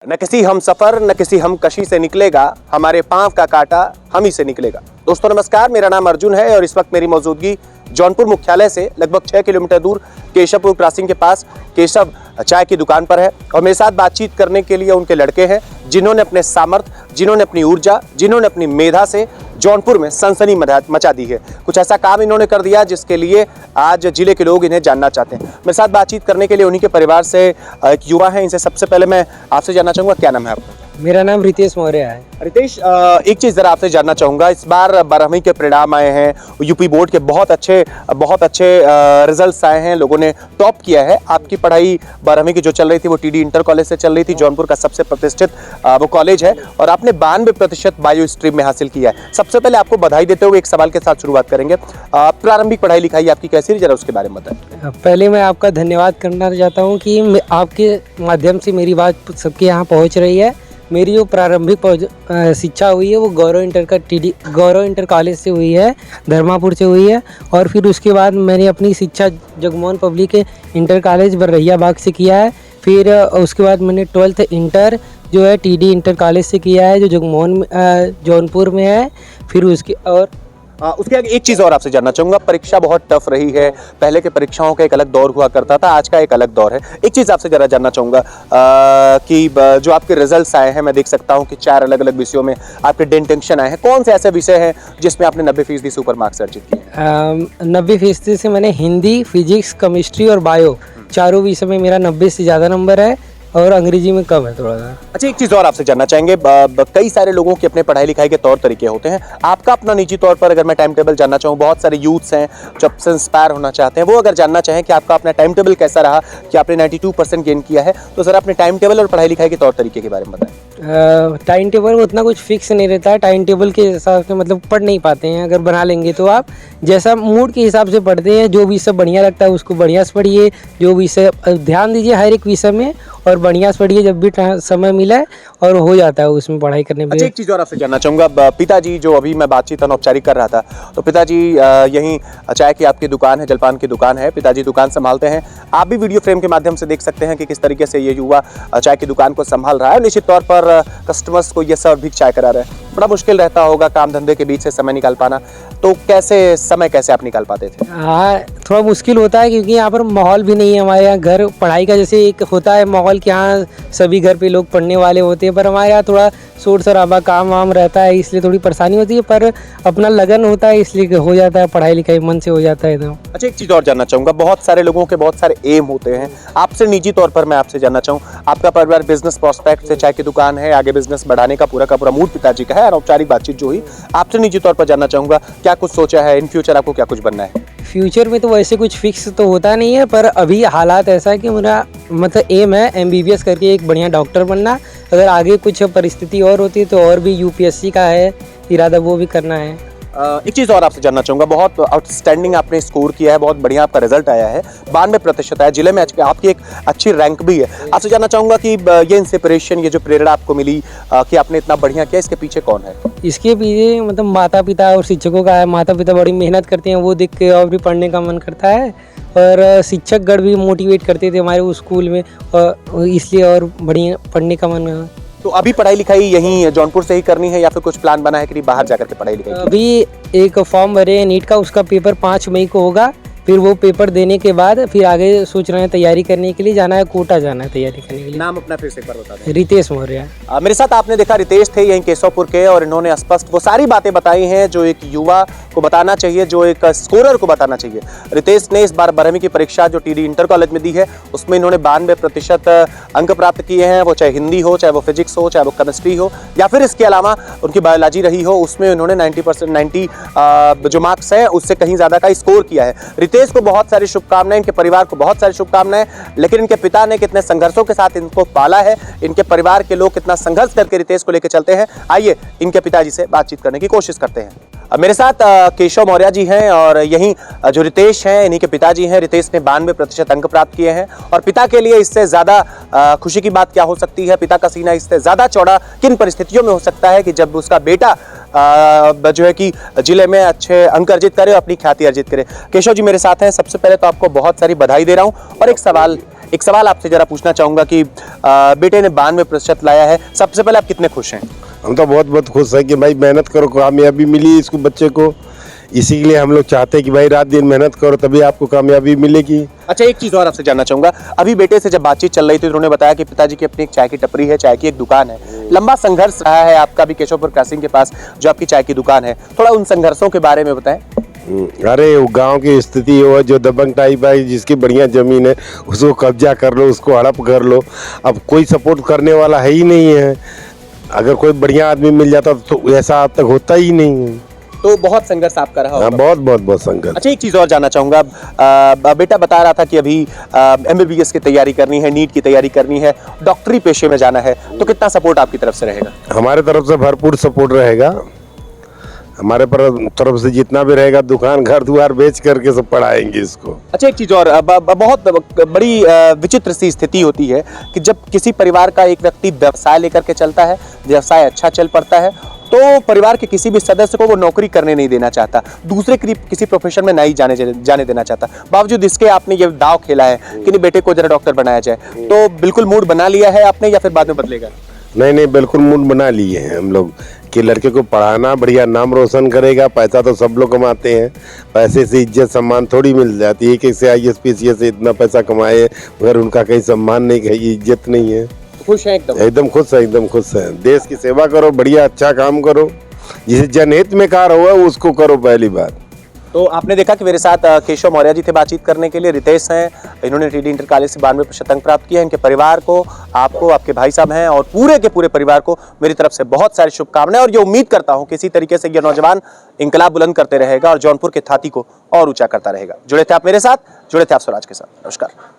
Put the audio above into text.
न किसी हम सफर न किसी हम कशी से निकलेगा, हमारे पांव का कांटा हम ही से निकलेगा। दोस्तों नमस्कार, मेरा नाम अर्जुन है और इस वक्त मेरी मौजूदगी जौनपुर मुख्यालय से लगभग 6 किलोमीटर दूर केशवपुर क्रॉसिंग के पास केशव चाय की दुकान पर है। और मेरे साथ बातचीत करने के लिए उनके लड़के हैं जिन्होंने अपने सामर्थ्य, जिन्होंने अपनी ऊर्जा, जिन्होंने अपनी मेधा से जौनपुर में सनसनी मचा दी है। कुछ ऐसा काम इन्होंने कर दिया जिसके लिए आज जिले के लोग इन्हें जानना चाहते हैं। मेरे साथ बातचीत करने के लिए उन्हीं के परिवार से एक युवा है। इनसे सबसे पहले मैं आपसे जानना चाहूँगा, क्या नाम है आपका? मेरा नाम रितेश मौर्य है। रितेश, एक चीज़ ज़रा आपसे जानना चाहूँगा, इस बार 12वीं के परिणाम आए हैं, यूपी बोर्ड के बहुत अच्छे रिजल्ट्स आए हैं, लोगों ने टॉप किया है। आपकी पढ़ाई 12वीं की जो चल रही थी वो टीडी इंटर कॉलेज से चल रही थी, जौनपुर का सबसे प्रतिष्ठित वो कॉलेज है, और आपने 92% बायो स्ट्रीम में हासिल किया है। सबसे पहले आपको बधाई देते हुए एक सवाल के साथ शुरुआत करेंगे। प्रारंभिक पढ़ाई लिखाई आपकी कैसी रही, जरा उसके बारे में बताएं। पहले मैं आपका धन्यवाद करना चाहता हूँ कि आपके माध्यम से मेरी बात सबके यहाँ पहुँच रही है। मेरी जो प्रारंभिक शिक्षा हुई है वो गौरव इंटर कॉलेज से हुई है, धर्मापुर से हुई है। और फिर उसके बाद मैंने अपनी शिक्षा Jagmohan public inter college Baraiya Bagh से किया है। फिर उसके बाद मैंने 12th इंटर जो है टीडी इंटर कॉलेज से किया है, जो जौनपुर में है। फिर उसके आगे एक चीज़ और आपसे जानना चाहूँगा, परीक्षा बहुत टफ रही है, पहले के परीक्षाओं का एक अलग दौर हुआ करता था, आज का एक अलग दौर है। एक चीज़ आपसे जरा जानना चाहूँगा कि जो आपके रिजल्ट्स आए हैं, मैं देख सकता हूँ कि 4 अलग अलग विषयों में आपके डिस्टिंक्शन आए हैं। कौन से ऐसे विषय हैं जिसमें आपने 90% सुपर मार्क्स अर्जित किए? 90% से मैंने हिंदी, फिजिक्स, केमिस्ट्री और बायो चारों विषय में मेरा 90 से ज़्यादा नंबर है, और अंग्रेजी में कम है थोड़ा सा। अच्छा, एक चीज़ और आपसे जानना चाहेंगे, कई सारे लोगों के अपने पढ़ाई लिखाई के तौर तरीके होते हैं। आपका अपना निजी तौर पर अगर मैं टाइम टेबल जानना चाहूँ, बहुत सारे यूथ्स हैं जो आपसे इंस्पायर होना चाहते हैं, वो अगर जानना चाहें कि आपका अपना टाइम टेबल कैसा रहा, कि आपने 92% गेन किया है, तो सर अपने टाइम टेबल और पढ़ाई लिखाई के तौर तरीके के बारे में बताएं। टाइम टेबल उतना कुछ फिक्स नहीं रहता है। टाइम टेबल के हिसाब से मतलब पढ़ नहीं पाते हैं। अगर बना लेंगे तो आप जैसा मूड के हिसाब से पढ़ते हैं, जो विषय बढ़िया लगता है उसको बढ़िया से पढ़िए, जो विषय ध्यान दीजिए हर एक विषय में, और बढ़िया से पढ़िए जब भी समय मिले, और हो जाता है उसमें पढ़ाई करने में। अच्छा, एक चीज़ और आपसे जानना चाहूँगा, पिताजी जो अभी मैं बातचीत अनौपचारिक कर रहा था, तो पिताजी यहीं चाय की आपकी दुकान है, जलपान की दुकान है, पिताजी दुकान संभालते हैं। आप भी वीडियो फ्रेम के माध्यम से देख सकते हैं कि किस तरीके से ये युवा चाय की दुकान को संभाल रहा है। निश्चित तौर पर कस्टमर्स को ये सर्व भी चाय करा रहे हैं। बड़ा मुश्किल रहता होगा काम धंधे के बीच से समय निकाल पाना, तो कैसे आप निकाल पाते थे? हाँ, थोड़ा मुश्किल होता है क्योंकि यहाँ पर माहौल भी नहीं है हमारे यहाँ। घर पढ़ाई का जैसे एक होता है माहौल कि हाँ सभी घर पे लोग पढ़ने वाले होते हैं, पर हमारे यहाँ थोड़ा शोर शराबा काम वाम रहता है, इसलिए थोड़ी परेशानी होती है। पर अपना लगन होता है इसलिए हो जाता है, पढ़ाई लिखाई मन से हो जाता है एकदम। अच्छा, एक चीज़ और जानना चाहूँगा, बहुत सारे लोगों के बहुत सारे एम होते हैं। आपसे निजी तौर पर मैं आपसे जानना चाहूँ, आपका परिवार बिजनेस प्रोस्पेक्ट से चाय की दुकान है, आगे बिजनेस बढ़ाने का पूरा मूड पिताजी का है, अनौपचारिक बातचीत जो हुई। आपसे निजी तौर पर जानना चाहूँगा, क्या कुछ सोचा है इन फ्यूचर, आपको क्या कुछ बनना है? फ्यूचर में तो वैसे कुछ फिक्स तो होता नहीं है, पर अभी हालात ऐसा है कि मेरा मतलब एम है MBBS करके एक बढ़िया डॉक्टर बनना। अगर आगे कुछ परिस्थिति और होती है तो और भी UPSC का है इरादा, वो भी करना है। एक चीज़ और आपसे जानना चाहूँगा, बहुत आउटस्टैंडिंग आपने स्कोर किया है, बहुत बढ़िया आपका रिजल्ट आया है, 92% आया, जिले में आपकी एक अच्छी रैंक भी है। आपसे जानना चाहूँगा कि ये इंस्पिरेशन, ये जो प्रेरणा आपको मिली कि आपने इतना बढ़िया किया, इसके पीछे कौन है? इसके पीछे मतलब माता पिता और शिक्षकों का है। माता पिता बड़ी मेहनत करते हैं, वो देख के और भी पढ़ने का मन करता है, और शिक्षकगण भी मोटिवेट करते थे हमारे उस स्कूल में, और इसलिए और बढ़िया पढ़ने का मन है। तो अभी पढ़ाई लिखाई यहीं जौनपुर से ही करनी है या फिर कुछ प्लान बना है कि बाहर जाकर के पढ़ाई लिखाई? अभी एक फॉर्म भरे हैं नीट का, उसका पेपर 5 मई को होगा। फिर वो पेपर देने के बाद फिर आगे सोच रहे हैं तैयारी करने के लिए, जाना है कोटा, जाना है तैयारी करने के लिए। नाम अपना फिर से एक बार बता दें। रितेश मौर्य। मेरे साथ आपने देखा रितेश थे यहीं केशवपुर के, और इन्होंने स्पष्ट वो सारी बातें बताई हैं जो एक युवा को बताना चाहिए, जो एक स्कोरर को बताना चाहिए। रितेश ने इस बार 12वीं की परीक्षा जो टीडी इंटर कॉलेज में दी है, उसमें इन्होंने 92% अंक प्राप्त किए हैं। वो चाहे हिंदी हो, चाहे वो फिजिक्स हो, चाहे वो केमिस्ट्री हो, या फिर इसके अलावा उनकी बायोलॉजी रही हो, उसमें उन्होंने 90 जो मार्क्स है उससे कहीं ज़्यादा का स्कोर किया है। रितेश को बहुत सारी शुभकामनाएं, इनके परिवार को बहुत सारी शुभकामनाएं, लेकिन इनके पिता ने कितने संघर्षों के साथ इनको पाला है, इनके परिवार के लोग कितना संघर्ष करके रितेश को लेकर चलते हैं। आइए इनके पिताजी से बातचीत करने की कोशिश करते हैं। मेरे साथ केशव मौर्य जी हैं, और यहीं जो रितेश हैं इन्हीं के पिताजी हैं। रितेश ने 92% अंक प्राप्त किए हैं, और पिता के लिए इससे ज़्यादा खुशी की बात क्या हो सकती है? पिता का सीना इससे ज़्यादा चौड़ा किन परिस्थितियों में हो सकता है कि जब उसका बेटा जो है कि जिले में अच्छे अंक अर्जित करे, अपनी ख्याति अर्जित करे। केशव जी मेरे साथ हैं। सबसे पहले तो आपको बहुत सारी बधाई दे रहा हूँ, और एक सवाल एक सवाल आपसे जरा पूछना चाहूंगा कि बेटे ने 92% लाया है, सबसे पहले आप कितने खुश हैं? हम तो बहुत बहुत खुश हैं कि भाई मेहनत करो, कामयाबी मिली इसको बच्चे को। इसी के लिए हम लोग चाहते हैं कि भाई रात दिन मेहनत करो तभी आपको कामयाबी मिलेगी। अच्छा, एक चीज और आपसे जानना चाहूंगा, अभी बेटे से जब बातचीत चल रही थी तो उन्होंने बताया कि पिताजी की अपनी एक चाय की टपरी है, चाय की एक दुकान है। लंबा संघर्ष रहा है आपका भी केशवपुर क्रॉसिंग के पास जो आपकी चाय की दुकान है, थोड़ा उन संघर्षों के बारे में बताएं। अरे वो गांव की स्थिति हो, जो दबंग टाइप है, जिसकी बढ़िया जमीन है उसको कब्जा कर लो, उसको हड़प कर लो। अब कोई सपोर्ट करने वाला है ही नहीं है। अगर कोई बढ़िया आदमी मिल जाता तो ऐसा अब तक होता ही नहीं है। तो बहुत संघर्ष आपका रहा हाँ, होगा। बहुत बहुत बहुत संघर्ष। अच्छा, एक चीज और जानना चाहूंगा, बेटा बता रहा था कि अभी MBBS की तैयारी करनी है, नीट की तैयारी करनी है, डॉक्टरी पेशे में जाना है, तो कितना सपोर्ट आपकी तरफ से रहेगा? हमारे तरफ से भरपूर सपोर्ट रहेगा। हमारे तरफ से जितना भी रहेगा, दुकान घर द्वार बेच करके सब पढ़ाएंगे इसको। अच्छा, एक चीज और, बहुत बड़ी विचित्र सी स्थिति होती है कि जब किसी परिवार का एक व्यक्ति व्यवसाय लेकर के चलता है, व्यवसाय अच्छा चल पड़ता है, तो परिवार के किसी भी सदस्य को वो नौकरी करने नहीं देना चाहता, दूसरे किसी प्रोफेशन में नहीं जाने देना चाहता। बावजूद इसके आपने ये दाव खेला है कि नहीं बेटे को जरा डॉक्टर बनाया जाए, तो बिल्कुल मूड बना लिया है आपने या फिर बाद में बदलेगा? नहीं, बिल्कुल मूड बना लिए हैं हम लोग कि लड़के को पढ़ाना, बढ़िया नाम रोशन करेगा। पैसा तो सब लोग कमाते हैं, पैसे से इज्जत सम्मान थोड़ी मिल जाती है। एक से IAS PCS से इतना पैसा कमाए मगर उनका कहीं सम्मान नहीं, कहीं इज्जत नहीं है। खुश हैं एकदम? एकदम खुश है, एकदम खुश है। देश की सेवा करो, बढ़िया अच्छा काम करो, जिसे जनहित में कार्य हुआ उसको करो पहली बात। तो आपने देखा कि मेरे साथ केशव मौर्य जी थे बातचीत करने के लिए। रितेश हैं, इन्होंने TD इंटर कॉलेज से 92% अंक प्राप्त किया है। इनके परिवार को, आपको, आपके भाई साहब हैं और पूरे के पूरे परिवार को मेरी तरफ से बहुत सारी शुभकामनाएं, और ये उम्मीद करता हूं कि इसी तरीके से ये नौजवान इंकलाब बुलंद करते रहेगा और जौनपुर के छाती को और ऊंचा करता रहेगा। जुड़े थे आप मेरे साथ, जुड़े थे आप स्वराज के साथ। नमस्कार।